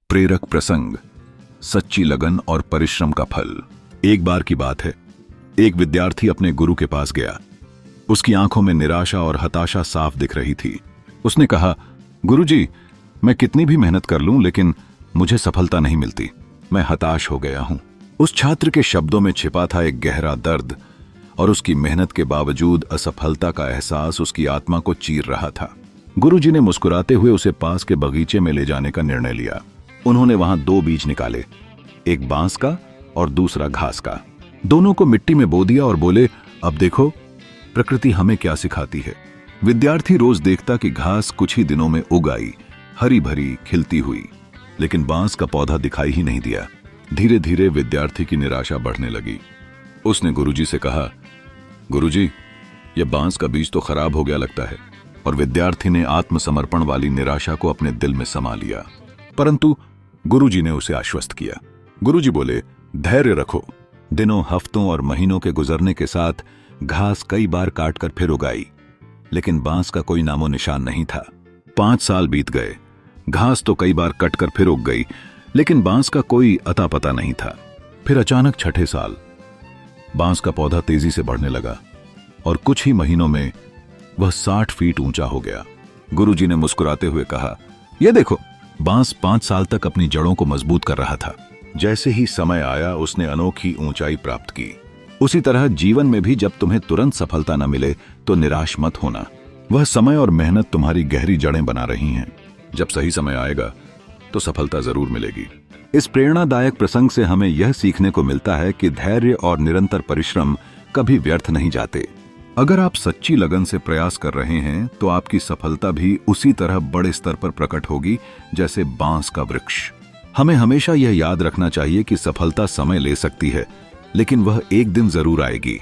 प्रेरक प्रसंग, सच्ची लगन और परिश्रम का फल। एक बार की बात है, एक विद्यार्थी अपने गुरु के पास गया। उसकी आंखों में निराशा और हताशा साफ दिख रही थी। उसने कहा, गुरुजी, मैं कितनी भी मेहनत कर लूं लेकिन मुझे सफलता नहीं मिलती। मैं हताश हो गया हूं। उस छात्र के शब्दों में छिपा था एक गहरा दर्द, और उसकी मेहनत के बावजूद असफलता का एहसास उसकी आत्मा को चीर रहा था। गुरुजी ने मुस्कुराते हुए उसे पास के बगीचे में ले जाने का निर्णय लिया। उन्होंने वहां 2 बीज निकाले, एक बांस का और दूसरा घास का। दोनों को मिट्टी में बो दिया और बोले, अब देखो प्रकृति हमें क्या सिखाती है। विद्यार्थी रोज देखता कि घास कुछ ही दिनों में उग आई, हरी भरी खिलती हुई, लेकिन बांस का पौधा दिखाई ही नहीं दिया। धीरे धीरे विद्यार्थी की निराशा बढ़ने लगी। उसने गुरुजी से कहा, गुरुजी, यह बांस का बीज तो खराब हो गया लगता है। और विद्यार्थी ने आत्मसमर्पण वाली निराशा को अपने दिल में समा लिया। परंतु गुरुजी ने उसे आश्वस्त किया। गुरुजी बोले, धैर्य रखो। दिनों, हफ्तों और महीनों के गुजरने के साथ घास कई बार काटकर फिर उगाई, लेकिन बांस का कोई नामो निशान नहीं था। 5 साल बीत गए। घास तो कई बार कटकर फिर उग गई, लेकिन बांस का कोई अता पता नहीं था। फिर अचानक 6ठे साल बांस का पौधा तेजी से बढ़ने लगा और कुछ ही महीनों में वह 60 फीट ऊंचा हो गया। गुरुजी ने मुस्कुराते हुए कहा, यह देखो, बांस 5 साल तक अपनी जड़ों को मजबूत कर रहा था। जैसे ही समय आया उसने अनोखी ऊंचाई प्राप्त की। उसी तरह जीवन में भी जब तुम्हें तुरंत सफलता न मिले तो निराश मत होना। वह समय और मेहनत तुम्हारी गहरी जड़ें बना रही हैं। जब सही समय आएगा तो सफलता जरूर मिलेगी। इस प्रेरणादायक प्रसंग से हमें यह सीखने को मिलता है कि धैर्य और निरंतर परिश्रम कभी व्यर्थ नहीं जाते। अगर आप सच्ची लगन से प्रयास कर रहे हैं तो आपकी सफलता भी उसी तरह बड़े स्तर पर प्रकट होगी जैसे बांस का वृक्ष। हमें हमेशा यह याद रखना चाहिए कि सफलता समय ले सकती है, लेकिन वह एक दिन जरूर आएगी।